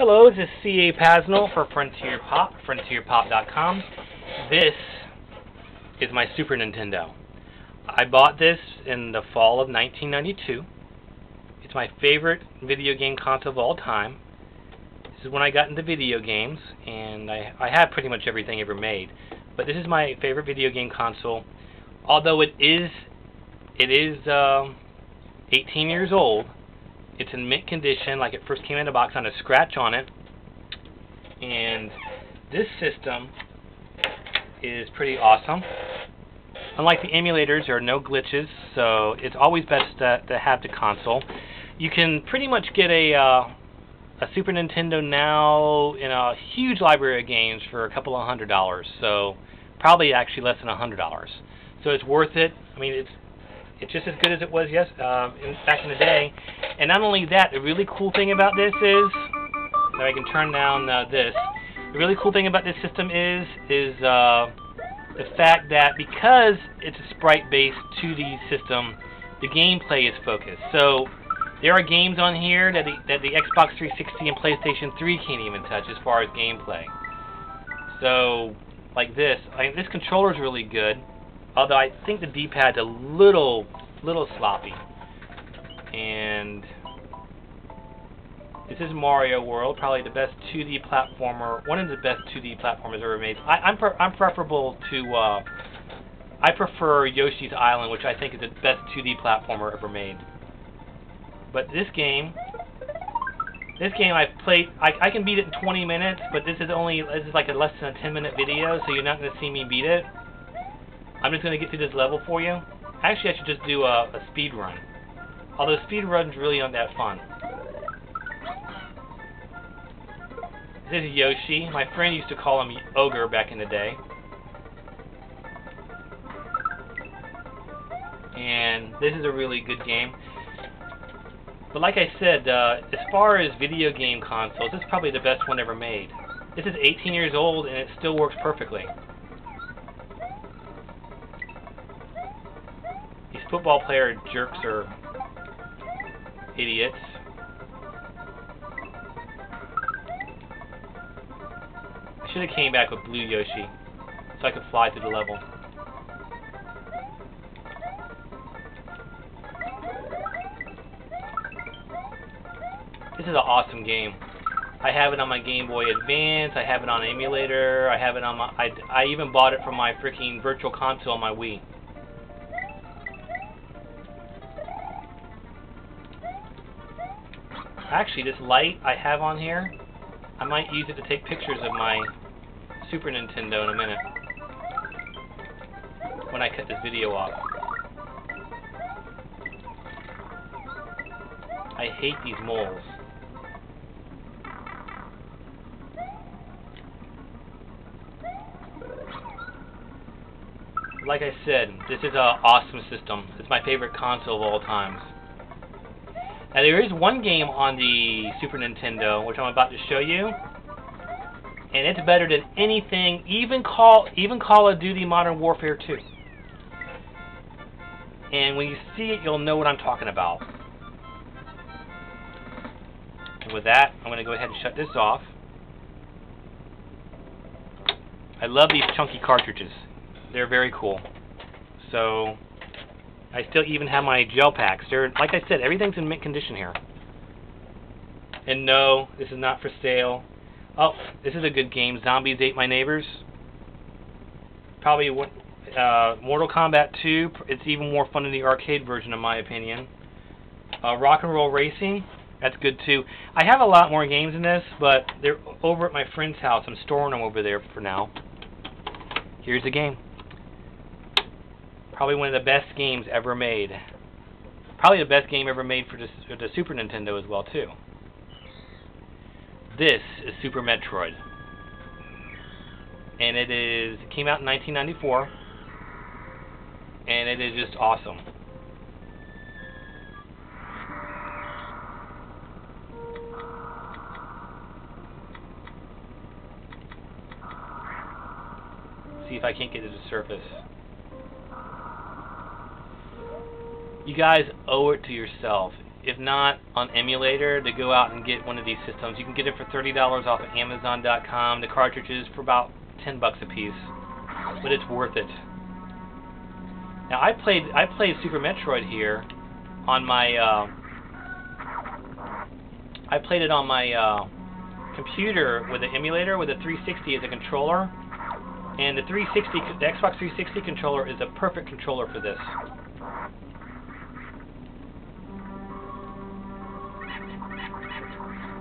Hello, this is C.A. Passinault for Frontier Pop, frontierpop.com. This is my Super Nintendo. I bought this in the fall of 1992. It's my favorite video game console of all time. This is when I got into video games, and I have pretty much everything ever made. But this is my favorite video game console. Although it is 18 years old, it's in mint condition, like it first came in the box, on a scratch on it. And this system is pretty awesome. Unlike the emulators, there are no glitches, so it's always best to have the console. You can pretty much get a Super Nintendo now in a huge library of games for a couple of $100, so probably actually less than $100. So it's worth it. I mean, it's just as good as it was back in the day. And not only that, the really cool thing about this is that I can turn down this. The really cool thing about this system is the fact that because it's a sprite-based 2D system, the gameplay is focused. So there are games on here that the Xbox 360 and PlayStation 3 can't even touch as far as gameplay. So, like this, this controller's really good. Although I think the D-pad's a little sloppy. And this is Mario World, probably the best 2D platformer, one of the best 2D platformers ever made. I prefer Yoshi's Island, which I think is the best 2D platformer ever made. But this game I've played. I can beat it in 20 minutes, but this is like a less than a 10-minute video, so you're not going to see me beat it. I'm just going to get through this level for you. Actually, I should just do a speed run. Although speed runs really aren't that fun. This is Yoshi. My friend used to call him Ogre back in the day. And this is a really good game. But like I said, as far as video game consoles, this is probably the best one ever made. This is 18 years old and it still works perfectly. These football player jerks are idiots. I should have came back with blue Yoshi so I could fly through the level. This is an awesome game. I have it on my Game Boy Advance, I have it on emulator, I have it on my I even bought it from my freaking virtual console on my Wii. Actually, this light I have on here, I might use it to take pictures of my Super Nintendo in a minute when I cut this video off. I hate these moles. Like I said, this is an awesome system. It's my favorite console of all times. Now there is one game on the Super Nintendo which I'm about to show you, and it's better than anything, even Call of Duty Modern Warfare 2. And when you see it, you'll know what I'm talking about. And with that, I'm going to go ahead and shut this off. I love these chunky cartridges. They're very cool. So I still even have my gel packs. They're, like I said, everything's in mint condition here. And no, this is not for sale. Oh, this is a good game. Zombies Ate My Neighbors. Probably Mortal Kombat 2. It's even more fun than the arcade version, in my opinion. Rock and Roll Racing. That's good too. I have a lot more games in this, but they're over at my friend's house. I'm storing them over there for now. Here's the game. Probably one of the best games ever made. Probably the best game ever made for the Super Nintendo as well, too. This is Super Metroid. And it came out in 1994. And it is just awesome. See if I can't get to the surface. You guys owe it to yourself. if not on emulator, to go out and get one of these systems. You can get it for $30 off of Amazon.com. The cartridges for about $10 a piece, but it's worth it. Now I played Super Metroid here on my I played it on my computer with an emulator with a 360 as a controller, and the Xbox 360 controller is a perfect controller for this.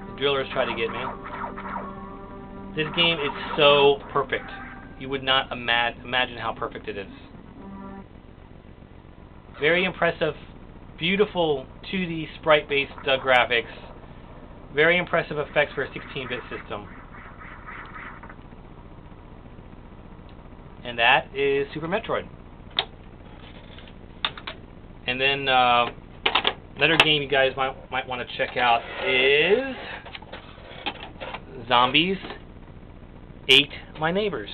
The drillers try to get me. This game is so perfect. You would not imagine how perfect it is. Very impressive, beautiful 2D sprite-based graphics. Very impressive effects for a 16-bit system. And that is Super Metroid. And then another game you guys might want to check out is Zombies Ate My Neighbors.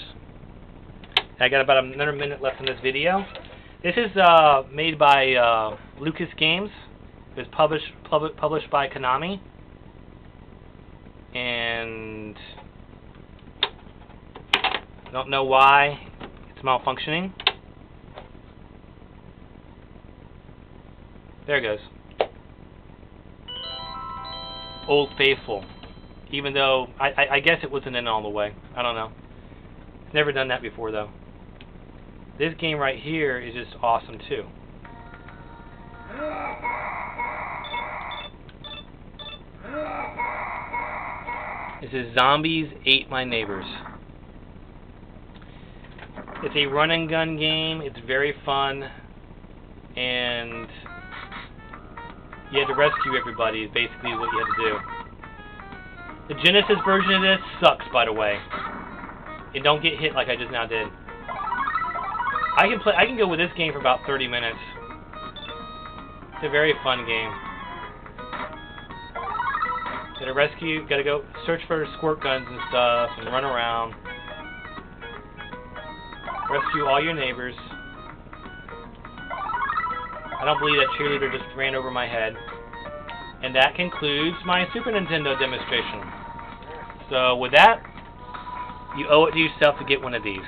I got about another minute left in this video. This is made by Lucas Games. It was published by Konami. And I don't know why it's malfunctioning. There it goes. Old Faithful. Even though, I guess it wasn't in all the way. I don't know. Never done that before though. This game right here is just awesome too. This is Zombies Ate My Neighbors. It's a run and gun game. It's very fun, and you had to rescue everybody is basically what you had to do. The Genesis version of this sucks, by the way. And don't get hit like I just now did. I can go with this game for about 30 minutes. It's a very fun game. Gotta rescue, gotta go search for squirt guns and stuff, and run around. Rescue all your neighbors. I don't believe that cheerleader just ran over my head. And that concludes my Super Nintendo demonstration. So with that, you owe it to yourself to get one of these.